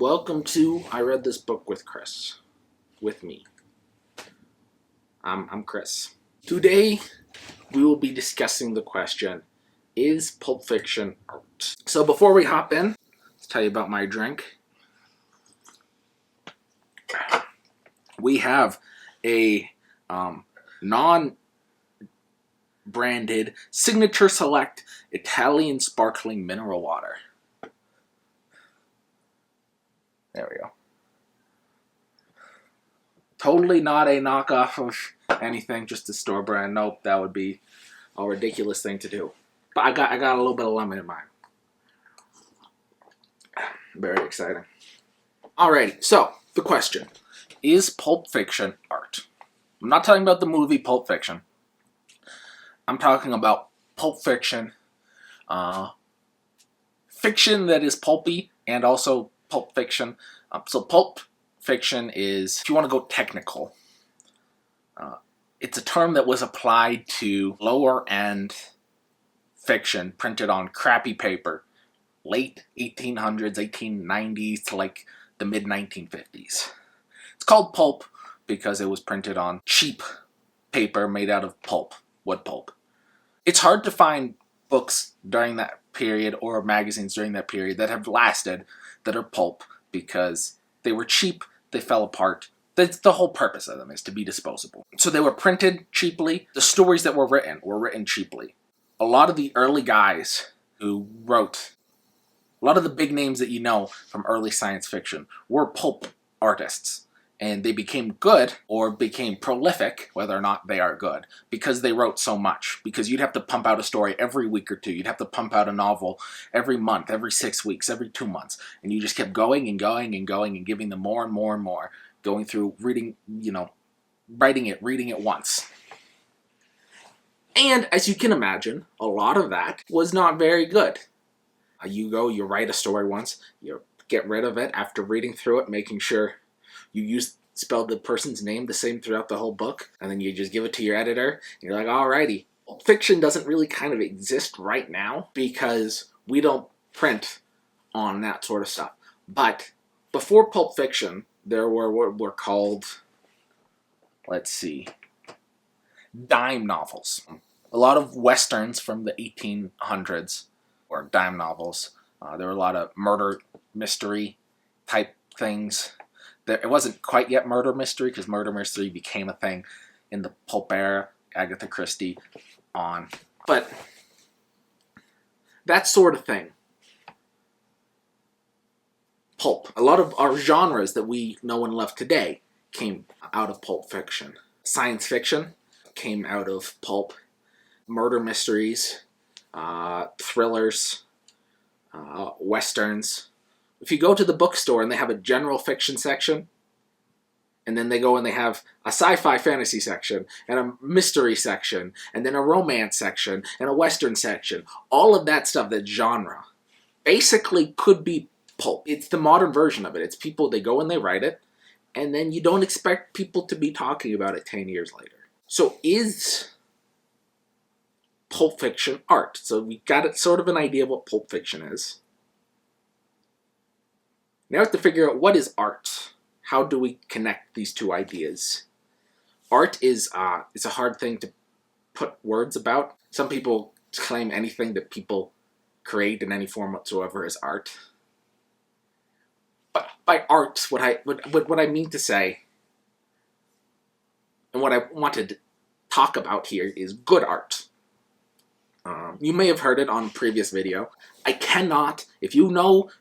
Welcome to I Read This Book with Chris. With me. I'm Chris. Today we will be discussing the question, is Pulp Fiction art? So before we hop in, let's tell you about my drink. We have a non-branded Signature Select Italian sparkling mineral water. There we go. Totally not a knockoff of anything, just a store brand. Nope, that would be a ridiculous thing to do. But I got a little bit of lemon in mine. Very exciting. Alrighty, so the question, is Pulp Fiction art? I'm not talking about the movie Pulp Fiction. I'm talking about Pulp Fiction, fiction that is pulpy, and also Pulp Fiction. So Pulp Fiction is, if you want to go technical, it's a term that was applied to lower end fiction printed on crappy paper, late 1800s, 1890s to like the mid 1950s. It's called pulp because it was printed on cheap paper made out of pulp, wood pulp. It's hard to find books during that period or magazines during that period that have lasted that are pulp because they were cheap, they fell apart. That's the whole purpose of them, is to be disposable. So they were printed cheaply. The stories that were written cheaply. A lot of the early guys who wrote, a lot of the big names that you know from early science fiction were pulp artists. And they became good or became prolific, whether or not they are good, because they wrote so much. Because you'd have to pump out a story every week or two. You'd have to pump out a novel every month, every 6 weeks, every 2 months. And you just kept going and going and going and giving them more and more and more. Going through, reading, reading it once. And as you can imagine, a lot of that was not very good. You write a story once, you get rid of it after reading through it, making sure you spelled the person's name the same throughout the whole book, and then you just give it to your editor, and you're like, alrighty. Pulp Fiction doesn't really kind of exist right now because we don't print on that sort of stuff. But before Pulp Fiction, there were what were called, dime novels. A lot of westerns from the 1800s were dime novels. There were a lot of murder mystery type things. It wasn't quite yet murder mystery because murder mystery became a thing in the pulp era, Agatha Christie on. But that sort of thing. Pulp. A lot of our genres that we know and love today came out of Pulp Fiction. Science fiction came out of pulp. Murder mysteries, thrillers, westerns. If you go to the bookstore and they have a general fiction section, and then they go and they have a sci-fi fantasy section, and a mystery section, and then a romance section, and a western section, all of that stuff, that genre, basically could be pulp. It's the modern version of it. It's people, they go and they write it, and then you don't expect people to be talking about it 10 years later. So is Pulp Fiction art? So we got sort of an idea of what Pulp Fiction is. Now we have to figure out, what is art? How do we connect these two ideas? Art is it's a hard thing to put words about. Some people claim anything that people create in any form whatsoever is art. But by art, what I mean to say, and what I want to talk about here, is good art. You may have heard it on a previous video. I cannot, if you know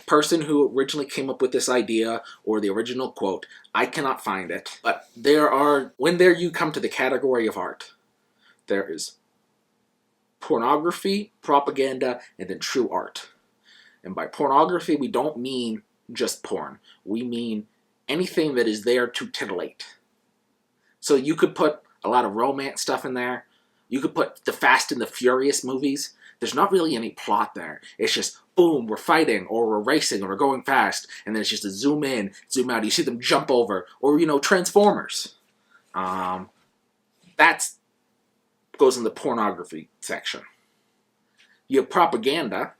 person who originally came up with this idea or the original quote, I cannot find it. But when you come to the category of art, there is pornography, propaganda, and then true art. And by pornography, we don't mean just porn. We mean anything that is there to titillate. So you could put a lot of romance stuff in there. You could put the Fast and the Furious movies. There's not really any plot there. It's just, boom, we're fighting, or we're racing, or we're going fast, and then it's just a zoom in, zoom out. You see them jump over, or, Transformers. That goes in the pornography section. You have propaganda.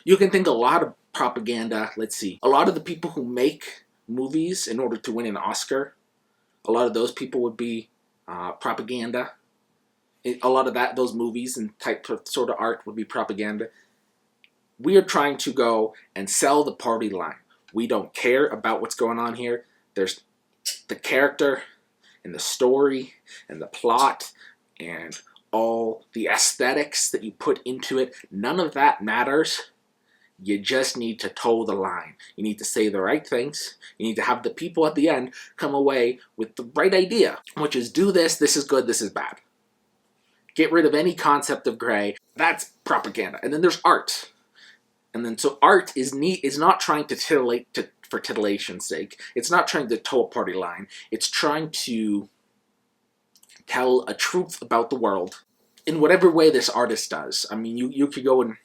You can think a lot of propaganda. Let's see. A lot of the people who make movies in order to win an Oscar, a lot of those people would be propaganda. A lot of those movies and type of sort of art would be propaganda. We are trying to go and sell the party line. We don't care about what's going on here. There's the character and the story and the plot and all the aesthetics that you put into it. None of that matters. You just need to toe the line. You need to say the right things. You need to have the people at the end come away with the right idea, which is do this is good, this is bad. Get rid of any concept of gray. That's propaganda. And then there's art. And then so art is not trying to titillate for titillation's sake. It's not trying to toe a party line. It's trying to tell a truth about the world in whatever way this artist does. I mean, you could go and,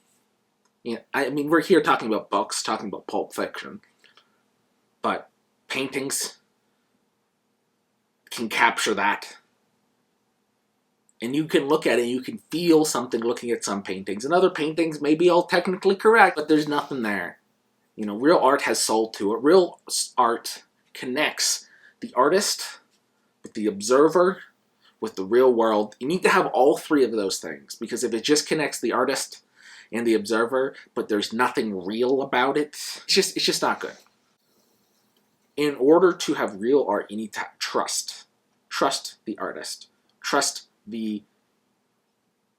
you know, I mean, we're here talking about books, talking about Pulp Fiction, but paintings can capture that. And you can look at it and you can feel something looking at some paintings. And other paintings may be all technically correct, but there's nothing there. You know, real art has soul to it. Real art connects the artist with the observer, with the real world. You need to have all three of those things, because if it just connects the artist and the observer, but there's nothing real about it, it's just not good. In order to have real art, you need to trust. Trust the artist. Trust the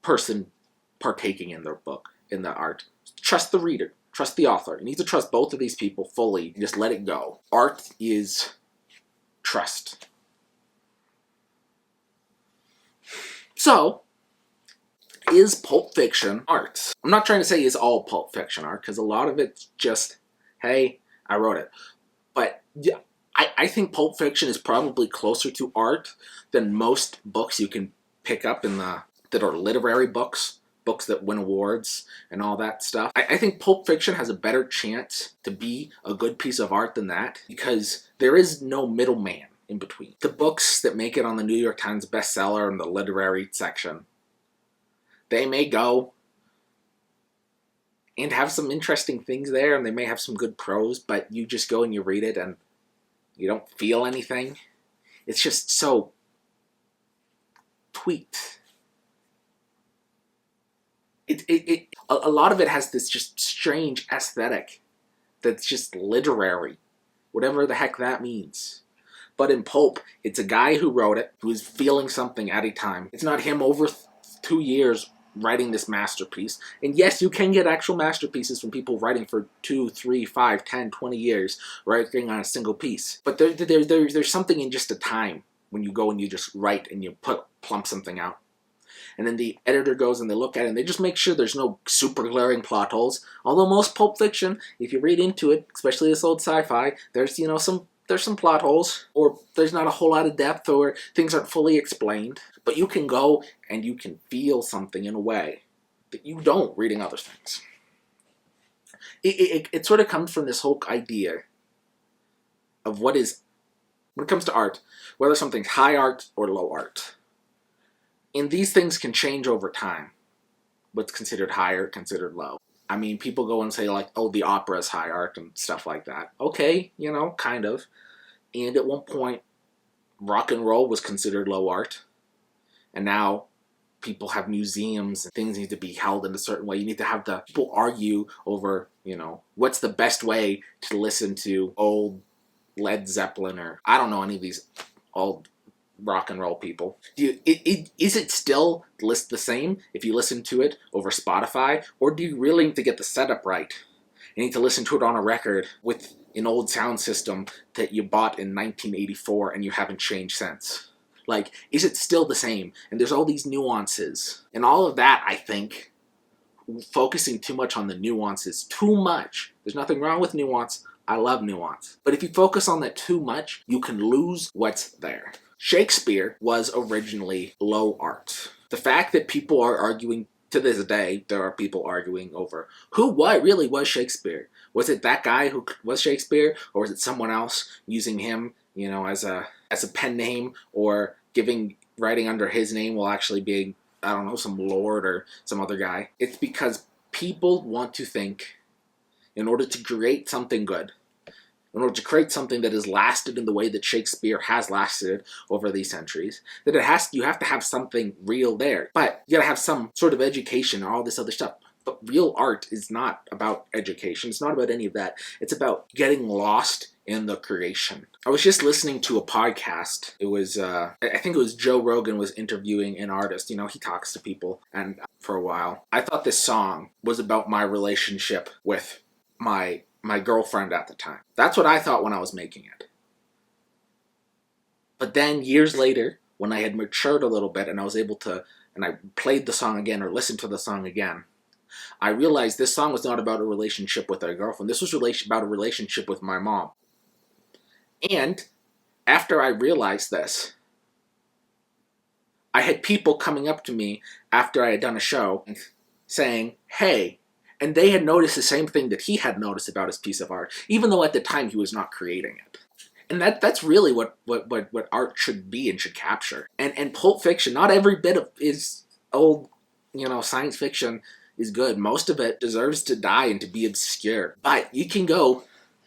person partaking in their book, in the art. Trust the reader. Trust the author. You need to trust both of these people fully. Just let it go. Art is trust. So, is Pulp Fiction art? I'm not trying to say is all Pulp Fiction art, because a lot of it's just, hey, I wrote it. But yeah, I think Pulp Fiction is probably closer to art than most books you can pick up that are literary books that win awards and all that stuff. I think Pulp Fiction has a better chance to be a good piece of art than that, because there is no middleman in between. The books that make it on the New York Times bestseller in the literary section, they may go and have some interesting things there, and they may have some good prose, but you just go and you read it and you don't feel anything. It's just so tweaked. A lot of it has this just strange aesthetic that's just literary, whatever the heck that means. But in Pulp, it's a guy who wrote it, who is feeling something at a time. It's not him over 2 years writing this masterpiece. And yes, you can get actual masterpieces from people writing for 2, 3, 5, 10, 20 years, writing on a single piece. But there's something in just a time when you go and you just write and you plump something out. And then the editor goes and they look at it and they just make sure there's no super glaring plot holes. Although most Pulp Fiction, if you read into it, especially this old sci-fi, there's some plot holes, or there's not a whole lot of depth, or things aren't fully explained. But you can go and you can feel something in a way that you don't reading other things. It sort of comes from this whole idea of what is, when it comes to art, whether something's high art or low art. And these things can change over time. What's considered higher, considered low. I mean, people go and say like, oh, the opera is high art and stuff like that. Okay, kind of. And at one point, rock and roll was considered low art. And now people have museums and things need to be held in a certain way. You need to have the people argue over, what's the best way to listen to old Led Zeppelin, or I don't know any of these old rock and roll people. Is it still the same if you listen to it over Spotify, or do you really need to get the setup right? You need to listen to it on a record with an old sound system that you bought in 1984 and you haven't changed since. Like, is it still the same? And there's all these nuances. And all of that, I think, focusing too much on the nuances, too much. There's nothing wrong with nuance. I love nuance. But if you focus on that too much, you can lose what's there. Shakespeare was originally low art. The fact that people are arguing, to this day, there are people arguing over what really was Shakespeare. Was it that guy who was Shakespeare, or was it someone else using him, as a pen name, or writing under his name while actually being, some lord or some other guy? It's because people want to think in order to create something good, in order to create something that has lasted in the way that Shakespeare has lasted over these centuries, that you have to have something real there. But you gotta have some sort of education and all this other stuff. But real art is not about education. It's not about any of that. It's about getting lost in the creation. I was just listening to a podcast. It was, I think it was Joe Rogan was interviewing an artist. You know, he talks to people, and for a while. I thought this song was about my relationship with my girlfriend at the time. That's what I thought when I was making it. But then years later, when I had matured a little bit and I was able to, and I played the song again or listened to the song again, I realized this song was not about a relationship with a girlfriend. This was about a relationship with my mom. And after I realized this, I had people coming up to me after I had done a show saying, hey, and they had noticed the same thing that he had noticed about his piece of art, even though at the time he was not creating it. And that's really what art should be and should capture. And Pulp Fiction, not every bit of is old, science fiction is good. Most of it deserves to die and to be obscure. But you can go,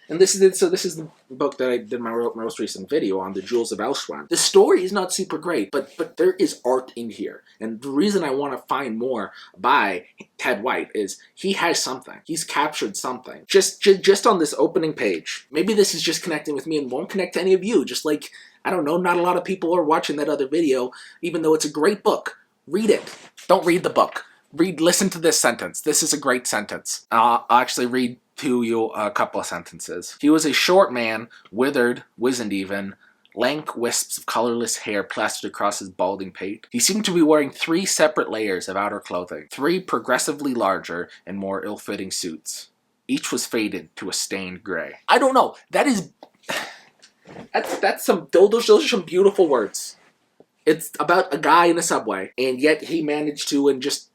and this is the book that I did my most recent video on, The Jewels of Elshwan. The story is not super great, but there is art in here. And the reason I want to find more by Ted White is he has something. He's captured something. Just on this opening page. Maybe this is just connecting with me and won't connect to any of you. Just like, I don't know, not a lot of people are watching that other video, even though it's a great book. Read it. Don't read the book. Listen to this sentence. This is a great sentence. I'll actually read to you a couple of sentences. He was a short man, withered, wizened even, lank wisps of colorless hair plastered across his balding pate. He seemed to be wearing 3 separate layers of outer clothing, 3 progressively larger and more ill-fitting suits. Each was faded to a stained gray. I don't know. Those are some beautiful words. It's about a guy in a subway, and yet he managed to, in just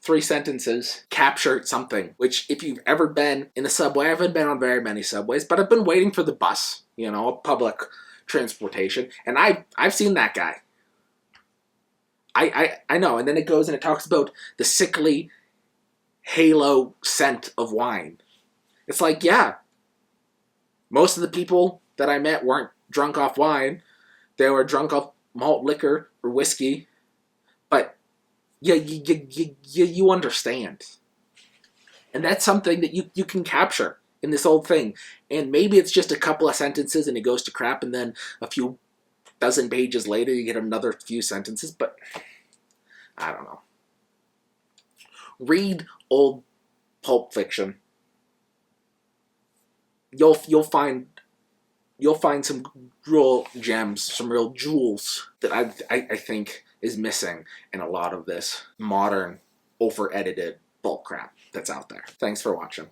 3 sentences, capture something. Which, if you've ever been in a subway, I haven't been on very many subways, but I've been waiting for the bus, public transportation, and I've seen that guy. I know, and then it goes and it talks about the sickly halo scent of wine. It's like, yeah, most of the people that I met weren't drunk off wine. They were drunk off malt liquor or whiskey, but yeah, you understand. And that's something that you can capture in this whole thing. And maybe it's just a couple of sentences and it goes to crap, and then a few dozen pages later you get another few sentences, but I don't know. Read old Pulp Fiction. You'll find some real gems, some real jewels that I think is missing in a lot of this modern, over-edited bull crap that's out there. Thanks for watching.